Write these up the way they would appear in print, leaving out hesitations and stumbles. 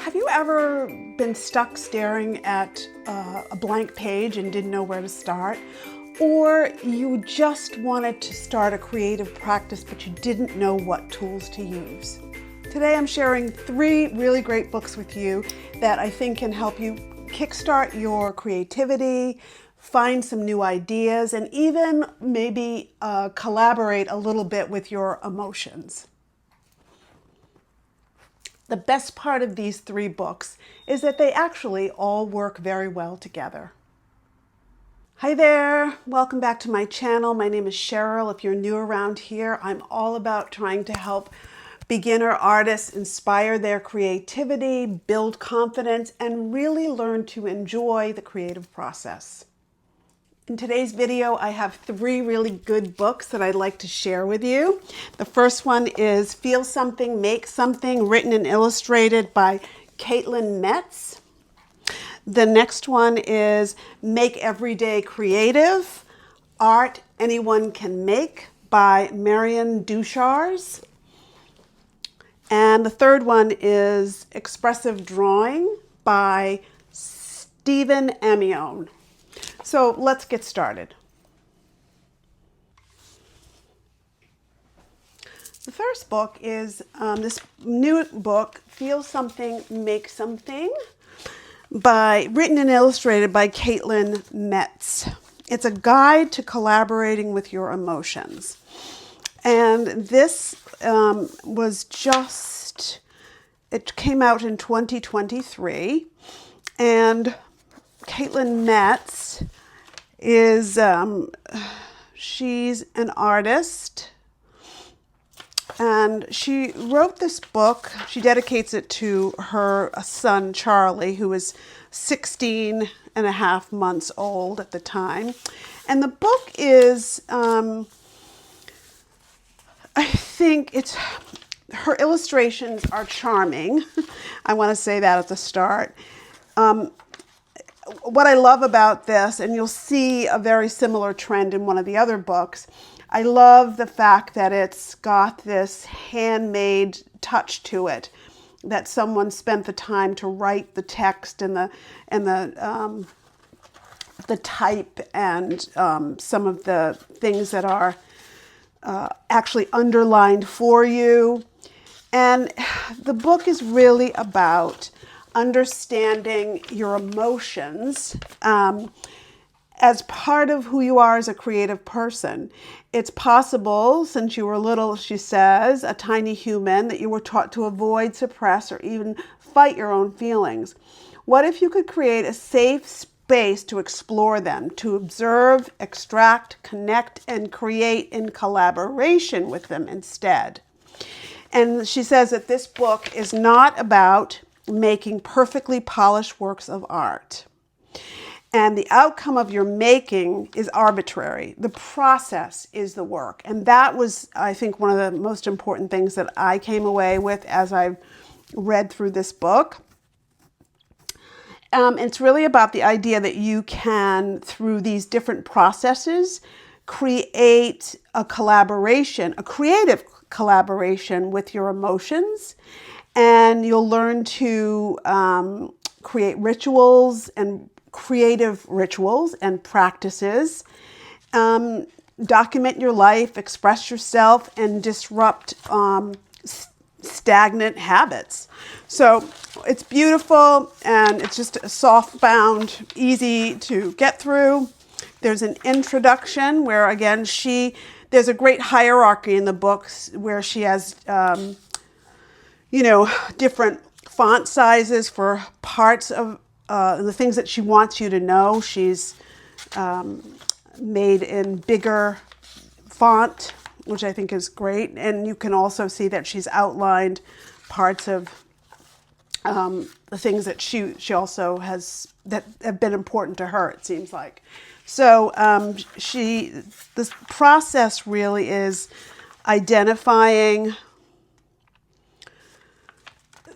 Have you ever been stuck staring at a blank page and didn't know where to start? Or you just wanted to start a creative practice but you didn't know what tools to use? Today I'm sharing 3 really great books with you that I think can help you kickstart your creativity, find some new ideas, and even maybe collaborate a little bit with your emotions. The best part of these 3 books is that they actually all work very well together. Hi there, welcome back to my channel. My name is Cheryl. If you're new around here, I'm all about trying to help beginner artists inspire their creativity, build confidence, and really learn to enjoy the creative process. In today's video, I have 3 really good books that I'd like to share with you. The first one is Feel Something, Make Something, written and illustrated by Caitin Metz. The next one is Make Everyday Creative, Art Anyone Can Make by Marion Deuchars. And the third one is Expressive Drawing by Steven Aimone. So let's get started. The first book is this new book, Feel Something, Make Something, written and illustrated by Caitin Metz. It's a guide to collaborating with your emotions. And this it came out in 2023. And Caitin Metz is, she's an artist, and she wrote this book. She dedicates it to her son, Charlie, who was 16 and a half months old at the time. And the book is, I think her illustrations are charming. I want to say that at the start. What I love about this, and you'll see a very similar trend in one of the other books, I love the fact that it's got this handmade touch to it, that someone spent the time to write the text and the type and some of the things that are actually underlined for you. And the book is really about understanding your emotions as part of who you are as a creative person. It's possible, since you were little, she says, a tiny human, that you were taught to avoid, suppress, or even fight your own feelings. What if you could create a safe space to explore them, to observe, extract, connect, and create in collaboration with them instead? And she says that this book is not about making perfectly polished works of art. And the outcome of your making is arbitrary. The process is the work. And that was, I think, one of the most important things that I came away with as I read through this book. It's really about the idea that you can, through these different processes, create a collaboration, a creative collaboration with your emotions. And you'll learn to create rituals and creative rituals and practices, document your life, express yourself, and disrupt stagnant habits. So it's beautiful, and it's just a soft-bound, easy to get through. There's an introduction where, again, there's a great hierarchy in the books where she has different font sizes for parts of the things that she wants you to know. She's made in bigger font, which I think is great. And you can also see that she's outlined parts of the things that she also has that have been important to her, it seems like. So this process really is identifying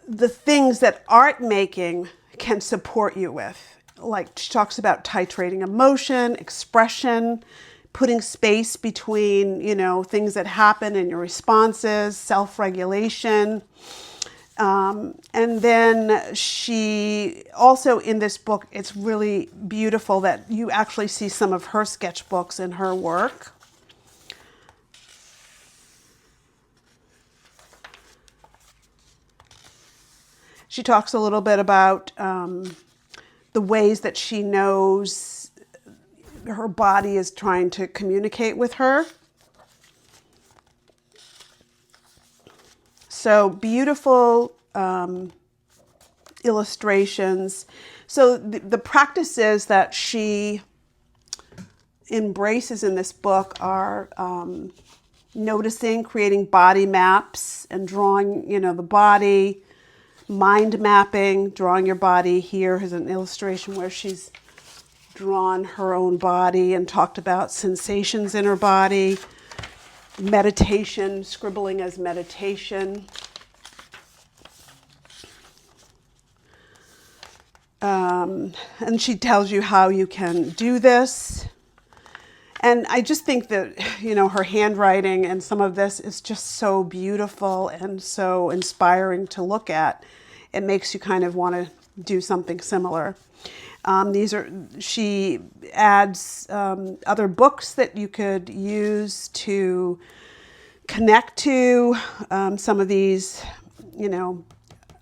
the things that art making can support you with. Like, she talks about titrating emotion, expression, putting space between, things that happen and your responses, self-regulation, And then she also, in this book, it's really beautiful that you actually see some of her sketchbooks in her work. She talks a little bit about the ways that she knows her body is trying to communicate with her. So beautiful illustrations. So the practices that she embraces in this book are noticing, creating body maps and drawing, the body, mind mapping, drawing your body. Here is an illustration where she's drawn her own body and talked about sensations in her body. Meditation, scribbling as meditation. And she tells you how you can do this. And I just think that, her handwriting and some of this is just so beautiful and so inspiring to look at. It makes you kind of want to do something similar. She adds other books that you could use to connect to some of these,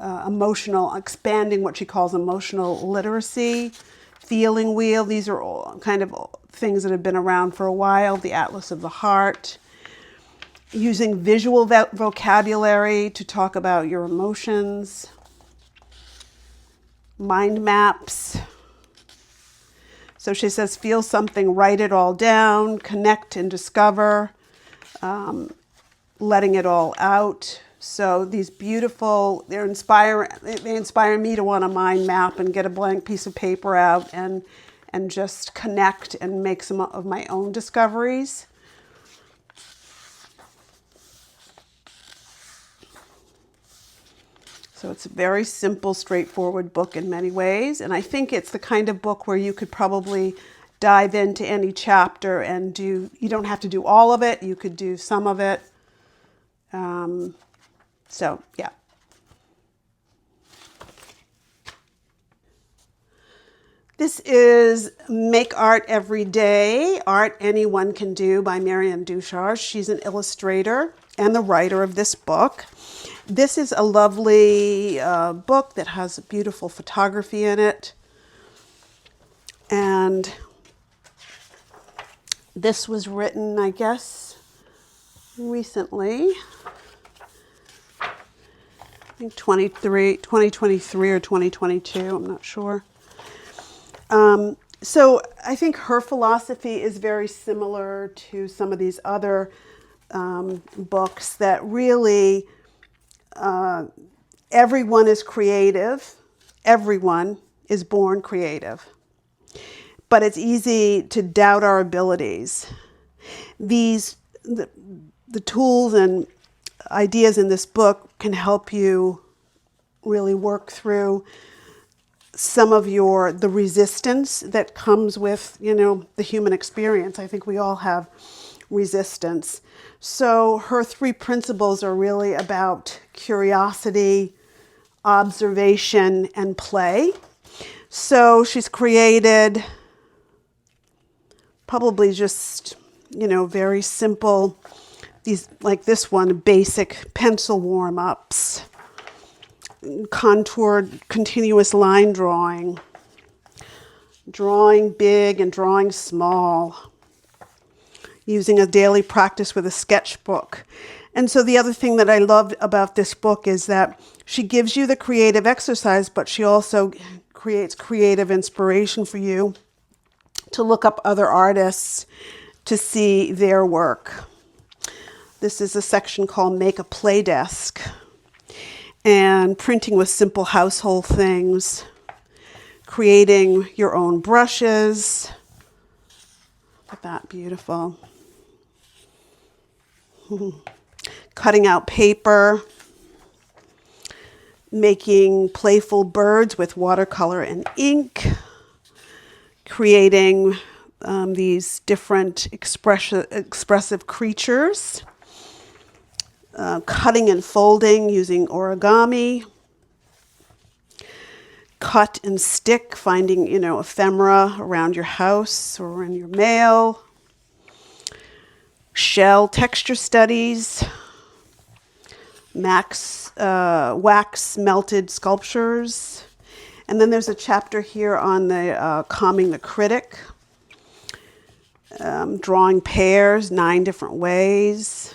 emotional, expanding what she calls emotional literacy, feeling wheel. These are all kind of things that have been around for a while. The Atlas of the Heart. Using visual vocabulary to talk about your emotions. Mind maps. So she says, feel something, write it all down, connect and discover, letting it all out. So these beautiful, they inspire me to want to mind map and get a blank piece of paper out and just connect and make some of my own discoveries. So it's a very simple, straightforward book in many ways. And I think it's the kind of book where you could probably dive into any chapter and you don't have to do all of it. You could do some of it. So, yeah. This is Make Art Every Day, Art Anyone Can Do by Marion Deuchars. She's an illustrator and the writer of this book. This is a lovely book that has beautiful photography in it. And this was written, I guess, recently. I think 2023 or 2022, I'm not sure. So I think her philosophy is very similar to some of these other books that really everyone is creative. Everyone is born creative. But it's easy to doubt our abilities. The tools and ideas in this book can help you really work through some of the resistance that comes with, the human experience. I think we all have resistance. So her 3 principles are really about curiosity, observation, and play. So she's created probably just, very simple, these, like this one, basic pencil warm-ups, contoured continuous line drawing, drawing big and drawing small, using a daily practice with a sketchbook. And so the other thing that I loved about this book is that she gives you the creative exercise, but she also creates creative inspiration for you to look up other artists to see their work. This is a section called Make a Play Desk, and printing with simple household things, creating your own brushes. Look at that, beautiful. Cutting out paper, making playful birds with watercolor and ink, creating these different expressive creatures, cutting and folding using origami, cut and stick, finding, ephemera around your house or in your mail, shell texture studies, wax melted sculptures. And then there's a chapter here on the calming the critic, drawing pears 9 different ways,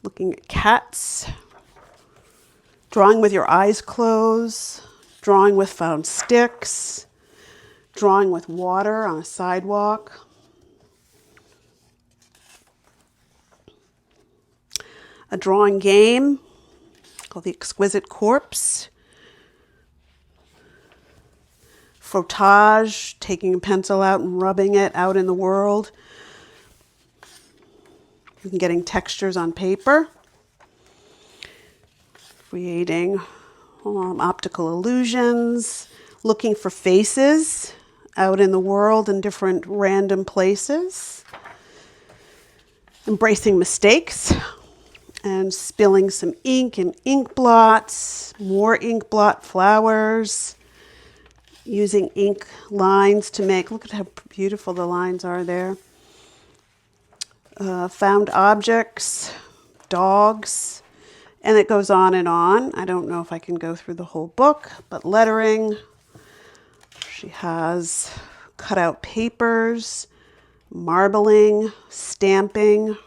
looking at cats, drawing with your eyes closed, drawing with found sticks, drawing with water on a sidewalk, a drawing game called The Exquisite Corpse, frottage, taking a pencil out and rubbing it out in the world, and getting textures on paper, creating optical illusions, looking for faces out in the world in different random places, embracing mistakes, and spilling some ink and ink blots, more ink blot flowers, using ink lines to make, look at how beautiful the lines are there. Found objects, dogs, and it goes on and on. I don't know if I can go through the whole book, but lettering. She has cut out papers, marbling, stamping,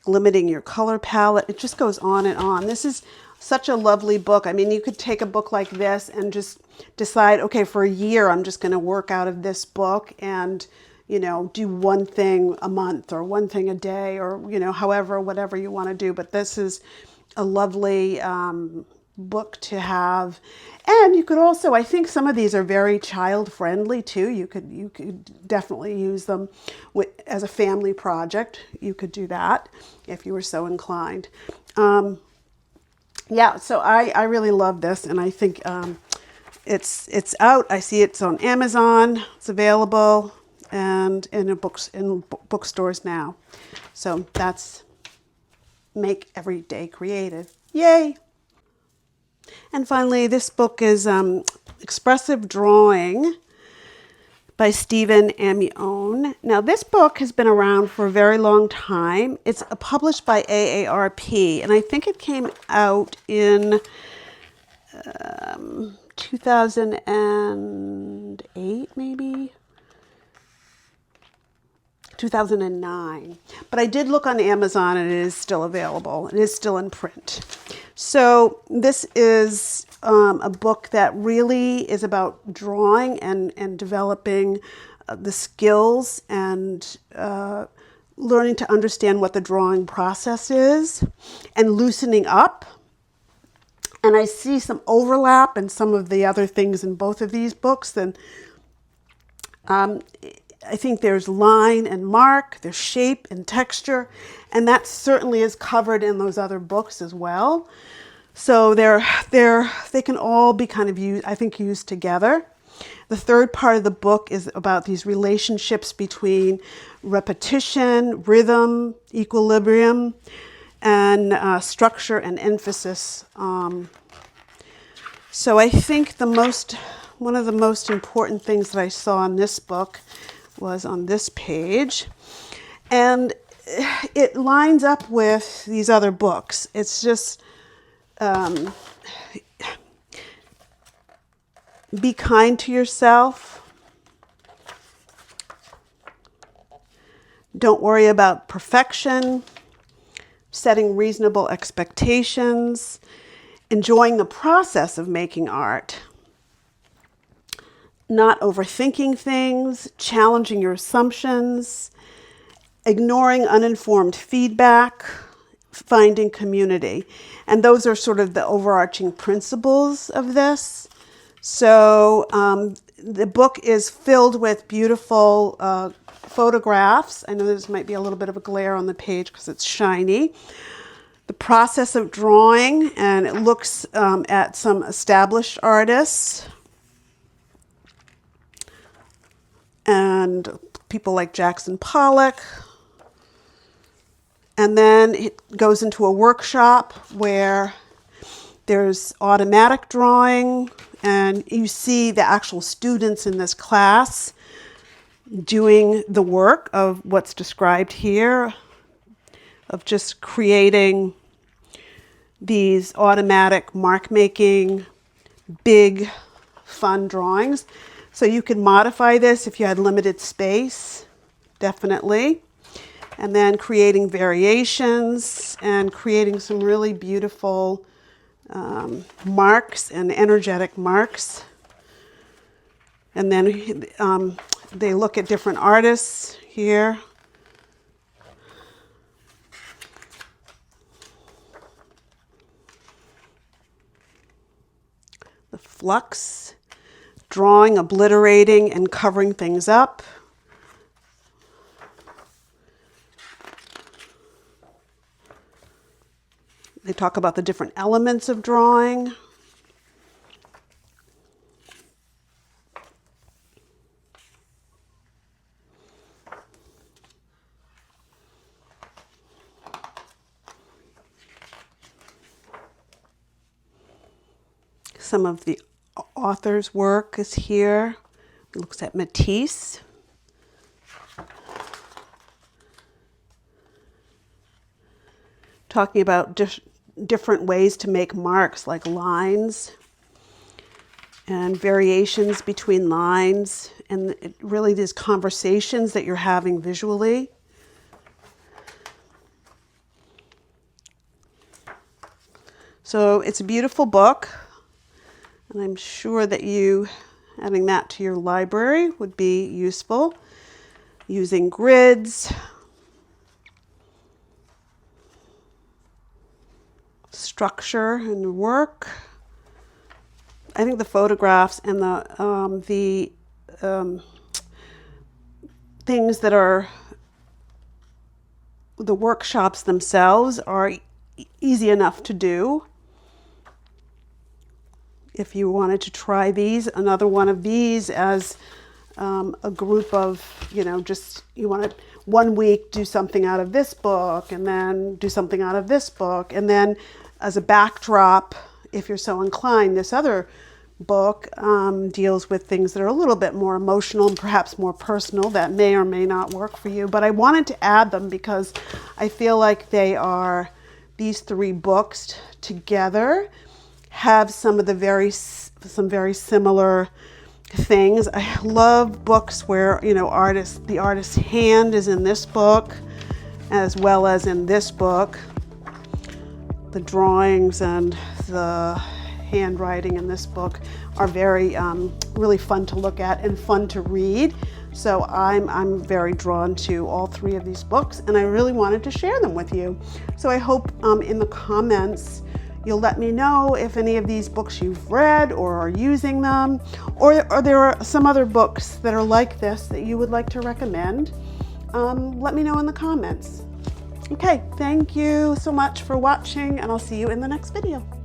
limiting your color palette. It just goes on and on. This is such a lovely book. I mean, you could take a book like this and just decide, okay, for a year, I'm just going to work out of this book and, do one thing a month or one thing a day or, whatever you want to do. But this is a lovely book to have. And you could also, I think some of these are very child friendly too. You could definitely use them as a family project. You could do that if you were so inclined. Yeah, so I really love this, and I think it's out. I see it's on Amazon. It's available and in bookstores now. So that's Make Every Day Creative. Yay! And finally, this book is Expressive Drawing by Steven Aimone. Now, this book has been around for a very long time. It's published by AARP, and I think it came out in 2008, maybe? 2009. But I did look on Amazon, and it is still available. It is still in print. So this is a book that really is about drawing and developing the skills and learning to understand what the drawing process is and loosening up. And I see some overlap in some of the other things in both of these books. And I think there's line and mark, there's shape and texture, and that certainly is covered in those other books as well. So they can all be kind of used together. The third part of the book is about these relationships between repetition, rhythm, equilibrium, and structure and emphasis. So I think one of the most important things that I saw in this book was on this page, and it lines up with these other books. It's just be kind to yourself. Don't worry about perfection. Setting reasonable expectations. Enjoying the process of making art. Not overthinking things. Challenging your assumptions. Ignoring uninformed feedback. Finding community. And those are sort of the overarching principles of this. So the book is filled with beautiful photographs. I know this might be a little bit of a glare on the page because it's shiny. The process of drawing, and it looks at some established artists and people like Jackson Pollock, And then it goes into a workshop where there's automatic drawing, and you see the actual students in this class doing the work of what's described here, of just creating these automatic mark making, big, fun drawings. So you can modify this if you had limited space, definitely. And then creating variations and creating some really beautiful marks and energetic marks. And then they look at different artists here. The flux, drawing, obliterating, and covering things up. They talk about the different elements of drawing. Some of the author's work is here. It looks at Matisse. Talking about different ways to make marks, like lines and variations between lines, and it really is conversations that you're having visually. So it's a beautiful book, and I'm sure that you adding that to your library would be useful. Using grids, structure and work. I think the photographs and the things that are the workshops themselves are easy enough to do. If you wanted to try these, another one of these as a group of, just you want to 1 week do something out of this book, and then do something out of this book, and then as a backdrop, if you're so inclined, this other book deals with things that are a little bit more emotional and perhaps more personal that may or may not work for you. But I wanted to add them because I feel like these 3 books together have some very similar things. I love books where, the artist's hand is in this book as well as in this book. The drawings and the handwriting in this book are very really fun to look at and fun to read. So I'm very drawn to all 3 of these books, and I really wanted to share them with you. So I hope in the comments you'll let me know if any of these books you've read or are using them, or there are some other books that are like this that you would like to recommend. Let me know in the comments. Okay, thank you so much for watching, and I'll see you in the next video.